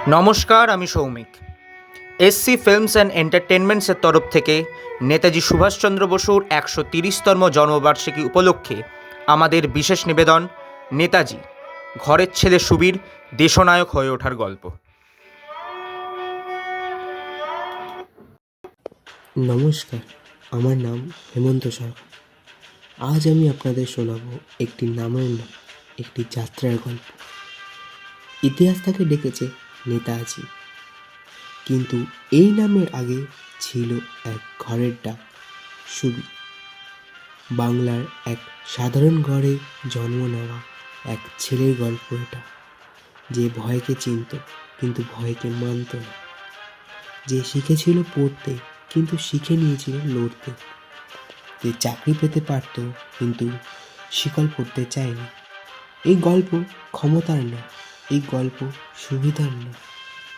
নমস্কার, আমি Soumik. SC films and এন্টারটেনমেন্টসের তরফ থেকে নেতাজি সুভাষচন্দ্র বসুর ১৩০তম জন্মবার্ষিকী উপলক্ষে আমাদের বিশেষ নিবেদন নেতাজি, ঘরের ছেলে সুবীর দেশনায়ক হয়ে ওঠার গল্প। নমস্কার, আমার নাম হেমন্ত সরকার। আজ আমি আপনাদের শোনাব একটি নামের নাম, একটি যাত্রার গল্প। ইতিহাস তাকে ডেকেছে নেতাজি, কিন্তু এই নামের আগে ছিল এক ঘরের ডাক, সুবীর। বাংলার এক সাধারণ ঘরে জন্ম নেওয়া এক ছেলের গল্প এটা, যে ভয়কে চিনত কিন্তু ভয়কে মানত না, যে শিখেছিল পড়তে কিন্তু শিখে নিয়েছিল লড়তে, যে চাকরি পেতে পারত কিন্তু শিকল পড়তে চায়নি। এই গল্প ক্ষমতার না, এই গল্প সুবিধার না,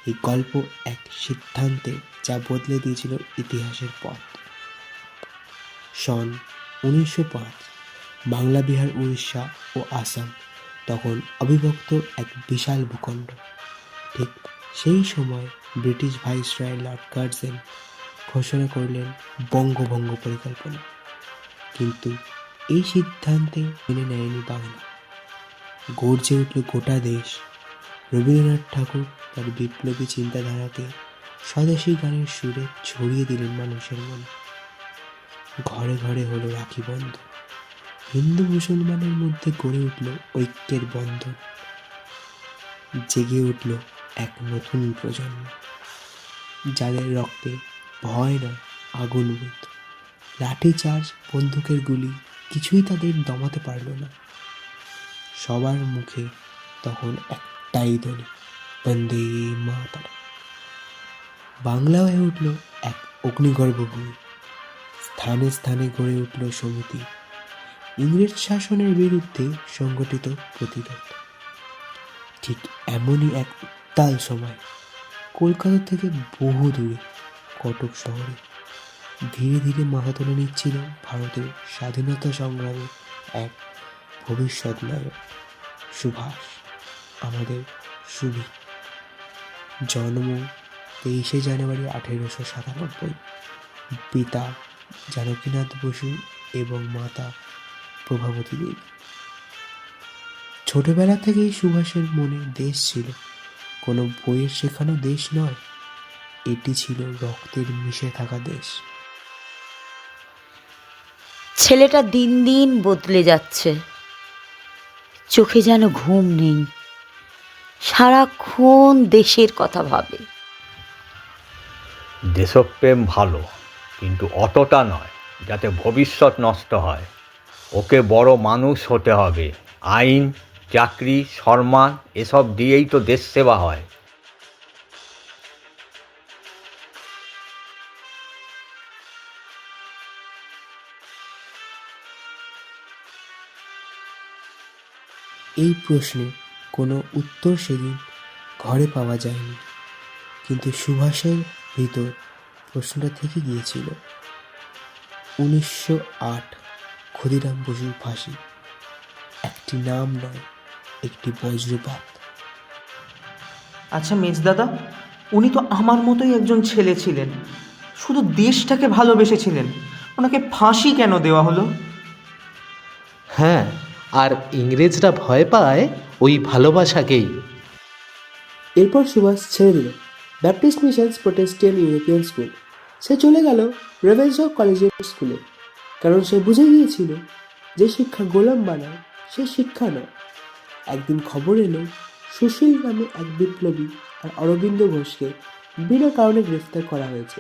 এই গল্প এক সিদ্ধান্তে যা বদলে দিয়েছিল ইতিহাসের পথ। সন ১৯০৫, বাংলা, বিহার, উড়িষ্যা ও আসাম তখন অবিভক্ত এক বিশাল ভূখণ্ড। ঠিক সেই সময় ব্রিটিশ ভাইসরয় লর্ড কার্জন ঘোষণা করলেন বঙ্গভঙ্গ পরিকল্পনা, কিন্তু এই সিদ্ধান্তে মেনে নেয়নি বাংলা। গর্জে উঠল গোটা দেশ। রবীন্দ্রনাথ ঠাকুর তার বিপ্লবী চিন্তাধারাকে স্বদেশী গানের সুরে ছড়িয়ে দিলেন মানুষের মনে। ঘরে ঘরে হলো রাখি বন্ধন, হিন্দু মুসলমানের মধ্যে গড়ে উঠল ঐক্যের বন্ধন। জেগে উঠল এক নতুন প্রজন্ম, যাদের রক্তে ভয় নয় আগুন বইত। লাঠিচার্জ, বন্দুকের গুলি কিছুই তাদের দমাতে পারল না। সবার মুখে তখন একটাই ধ্বনি, বন্দে মাতরম। বাংলা হয়ে উঠল এক অগ্নিগর্ভ ভূমি। স্থানে স্থানে গড়ে উঠল সমিতি, ইংরেজ শাসনের বিরুদ্ধে সংগঠিত প্রতিরোধ। ঠিক এমনই এক উত্তাল সময় কলকাতা থেকে বহু দূরে কটক শহরে ধীরে ধীরে মাথা তুলে নিচ্ছিল ভারতের স্বাধীনতা সংগ্রামে এক ভবিষ্যৎ নায়ক, সুভাষ, আমাদের সুবীর। জন্ম ২৩শে জানুয়ারি ১৮৯৭। পিতা জানকীনাথ বসু এবং মাতা প্রভাবতী দেবী। ছোটবেলা থেকেই সুভাষের মনে দেশ ছিল কোনো বইয়ের শেখানো দেশ নয়, এটি ছিল রক্তের মিশে থাকা দেশ। ছেলেটা দিন দিন বদলে যাচ্ছে, চোখে যেন ঘুম নেই, সারাক্ষণ দেশের কথা ভাবে। দেশপ্রেম ভালো, কিন্তু অতটা নয় যাতে ভবিষ্যৎ নষ্ট হয়। ওকে বড় মানুষ হতে হবে। আইন, চাকরি, সম্মান এসব দিয়েই তো দেশ সেবা হয়। এই প্রশ্নে কোনো উত্তর সেদিন ঘরে পাওয়া যায়নি, কিন্তু সুভাষের ভিতর প্রশ্নটা থেকে গিয়েছিল। ১৯০৮, ক্ষুদিরাম বসুর ফাঁসি। একটি নাম নয়, একটি বজ্রপাত। আচ্ছা মেজদাদা, উনি তো আমার মতোই একজন ছেলে ছিলেন, শুধু দেশটাকে ভালোবেসেছিলেন। ওনাকে ফাঁসি কেন দেওয়া হলো? হ্যাঁ, আর ইংরেজরা ভয় পায় ওই ভালোবাসাকেই। এরপর সুভাষ ছেড়ে দিল ব্যাপটিস্ট মিশনস প্রোটেস্টিয়ান ইউরোপিয়ান স্কুল। সে চলে গেল রেভেনশা কলেজিয়েট স্কুলে, কারণ সে বুঝে গিয়েছিল যে শিক্ষা গোলাম বানায়, সে শিক্ষা নয়। একদিন খবর এলো সুশীল নামে এক বিপ্লবী আর অরবিন্দ ঘোষকে বিনা কারণে গ্রেফতার করা হয়েছে।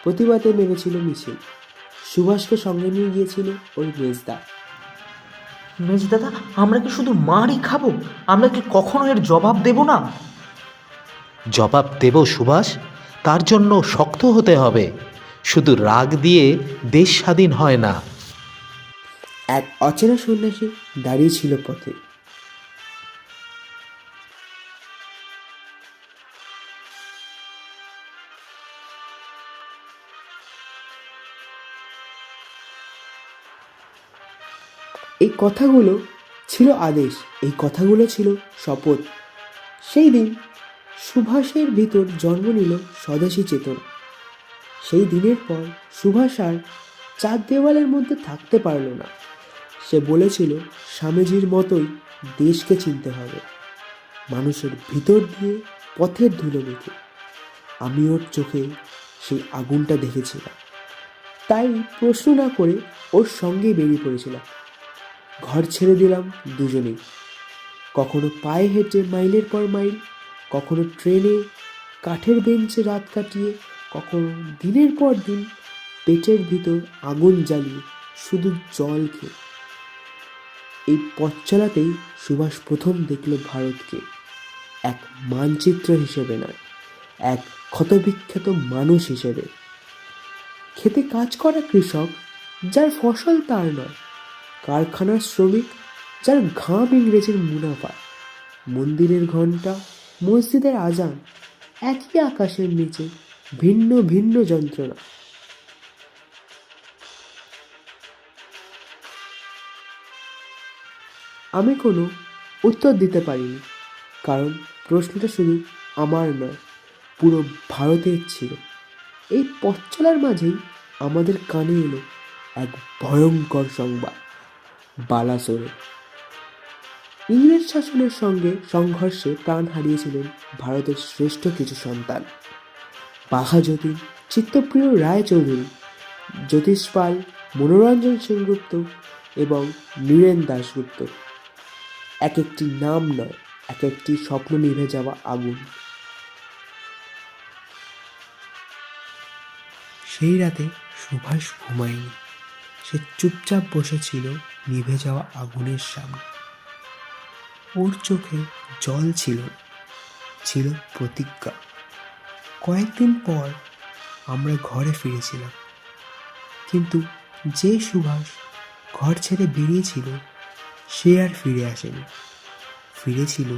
প্রতিবাদে নেমেছিল মিছিল। সুভাষকে সঙ্গে নিয়ে গিয়েছিল ওই মেজদা। মেজদাদা, আমরা কি শুধু মারই খাবো? আমরা কি কখনো এর জবাব দেব না? জবাব দেব সুভাষ, তার জন্য শক্ত হতে হবে। শুধু রাগ দিয়ে দেশ স্বাধীন হয় না। এক অচেনা সন্ন্যাসী দাঁড়িয়ে ছিল পথে। এই কথাগুলো ছিল আদেশ, এই কথাগুলো ছিল শপথ। সেই দিন সুভাষের ভিতর জন্ম নিল স্বদেশী চেতনা। সেই দিনের পর সুভাষ আর চার দেওয়ালের মধ্যে থাকতে পারল না। সে বলেছিল স্বামীজির মতোই দেশকে চিনতে হবে, মানুষের ভিতর দিয়ে পথের ধুলো মেখে। আমি ওর চোখে সেই আগুনটা দেখেছিলাম, তাই প্রশ্ন না করে ওর সঙ্গেই বেরিয়ে পড়েছিলাম। ঘর ছেড়ে দিলাম দুজনেই, কখনো পায়ে হেঁটে মাইলের পর মাইল, কখনো ট্রেনে কাঠের বেঞ্চে রাত কাটিয়ে, কখনো দিনের পর দিন পেটের ভিতর আগুন জ্বালিয়ে শুধু জল খেয়ে। এই পথ চলাতেই সুভাষ প্রথম দেখল ভারতকে এক মানচিত্র হিসেবে নয়, এক ক্ষতবিখ্যাত মানুষ হিসেবে। খেতে কাজ করা কৃষক যার ফসল তার নয়, কারখানার শ্রমিক যার ঘাম ইংরেজের মুনাফা, মন্দিরের ঘণ্টা, মসজিদের আজান, একই আকাশের নিচে ভিন্ন ভিন্ন যন্ত্রণা। আমি কোনো উত্তর দিতে পারিনি, কারণ প্রশ্নটা শুধু আমার নয়, পুরো ভারতের ছিল। এই পথ চলার মাঝেই আমাদের কানে এলো এক ভয়ঙ্কর সংবাদ, বালাসোরে। ইংরেজ শাসনের সঙ্গে সংঘর্ষে প্রাণ হারিয়েছিলেন ভারতের শ্রেষ্ঠ কিছু সন্তান, বাঘা যতীন, চিত্তপ্রিয় রায়চৌধুরী, জ্যোতিষ পাল, মনোরঞ্জন সেনগুপ্ত এবং নীরেন দাশগুপ্ত। এক একটি নাম নয়, এক একটি স্বপ্ন নিভে যাওয়া আগুন। সেই রাতে সুভাষ ঘুমায়নি। সে চুপচাপ বসেছিল নিভে যাওয়া আগুনের সামনে। ওর চোখে জল ছিল না, ছিল প্রতিজ্ঞা। কয়েকদিন পর আমরা ঘরে ফিরেছিলাম, কিন্তু যে সুভাষ ঘর ছেড়ে বেরিয়েছিল সে আর ফিরে আসেনি। ফিরেছিল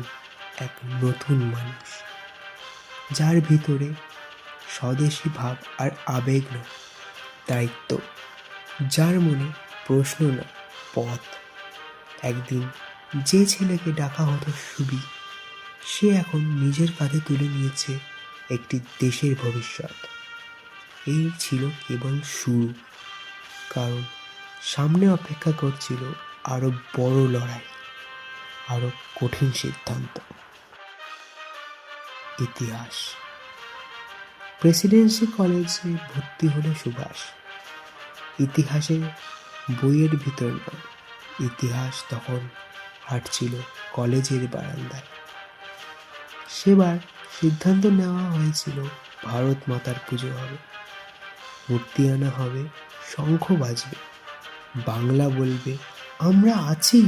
এক নতুন মানুষ, যার ভিতরে স্বদেশী ভাব আর আবেগ নয়, দায়িত্ব। যার মনে প্রশ্ন না, পথ। একদিন যে ছেলেকে ডাকা হতো সুবি, সে এখন নিজের কাঁধে তুলে নিয়েছে একটি দেশের ভবিষ্যৎ। এই ছিল কেবল শুরু, কারণ সামনে অপেক্ষা করছিল আরো বড় লড়াই, আরো কঠিন সিদ্ধান্ত। ইতিহাস। প্রেসিডেন্সি কলেজে ভর্তি হলো সুভাষ। ইতিহাসের বইয়ের ভিতর নয়, ইতিহাস তখন হাঁটছিল কলেজের বারান্দায়। সেবার সিদ্ধান্ত নেওয়া হয়েছিল ভারত মাতার পুজো হবে, মূর্তি আনা হবে, শঙ্খ বাজবে, বাংলা বলবে আমরা আছি।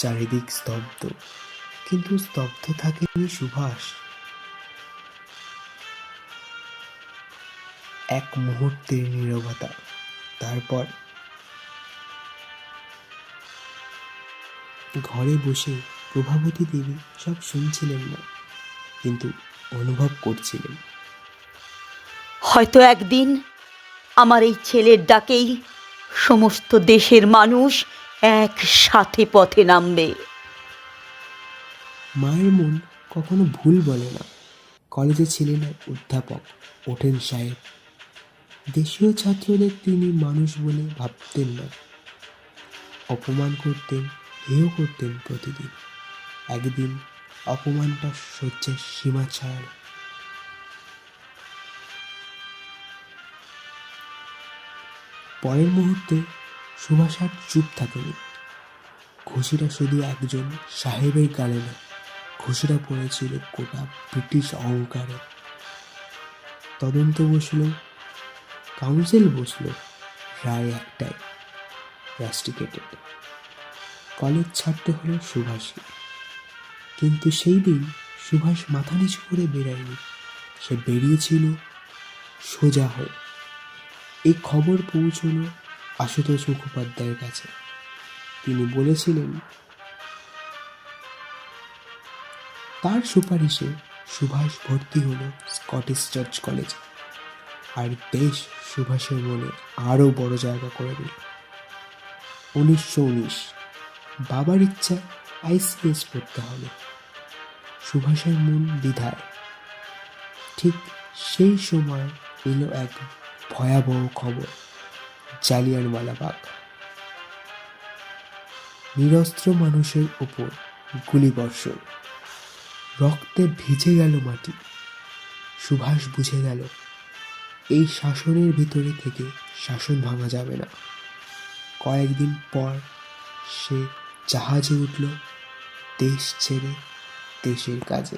চারিদিক স্তব্ধ, কিন্তু স্তব্ধ থাকেনি সুভাষ। এক মুহূর্তের নীরবতা, তারপর ঘরে বসে প্রভাবতী দেবী সব শুনছিলেন না, কিন্তু অনুভব করছিলেন। হয়তো একদিন আমার এই ছেলের ডাকেই সমস্ত দেশের মানুষ একসাথে পথে নামবে। মায়ের মন কখনো ভুল বলে না। কলেজে ছিলেন এক অধ্যাপক, ওঠেন সাহেব। দেশীয় ছাত্রদের তিনি মানুষ বলে ভাবতেন না, অপমান করতেন, হেয় করতেন প্রতিদিন। একদিন অপমানটা সহ্যের সীমা ছাড়াল। পরের মুহূর্তে সুভাষ আর চুপ থাকেনি। ঘুষিটা শুধু একজন সাহেবের গালে না, ঘুষিটা পড়েছিল গোটা ব্রিটিশ অহংকারে। তদন্ত বসলো, কাউন্সিল বসলো, রায় একটাই, রাস্টিকেটেড। কলেজ ছাড়তে হলো সুভাষকে। কিন্তু সেই দিন সুভাষ মাথা নিচু করে বেরায়নি, সে বেরিয়েছিল সোজা হয়ে। এই খবর পৌঁছলো আশুতোষ মুখোপাধ্যায়ের কাছে। তিনি বলেছিলেন তার সুপারিশে সুভাষ ভর্তি হলো স্কটিশ চার্চ কলেজে। আর দেশ সুভাষের মনে আরও বড় জায়গা করে দিল। 1919 বাবার ইচ্ছা আইসিএস পড়তে হবে। সুভাষের মন দ্বিধায়। ঠিক সেই সময় এলো এক ভয়াবহ খবর, জালিয়ানওয়ালাবাগ। নিরস্ত্র মানুষের ওপর গুলিবর্ষণ, রক্তে ভিজে গেল মাটি। সুভাষ বুঝে গেল এই শাসনের ভিতরে থেকে শাসন ভাঙা যাবে না। কয়েকদিন পর সে জাহাজে উঠল, দেশ ছেড়ে দেশের কাজে।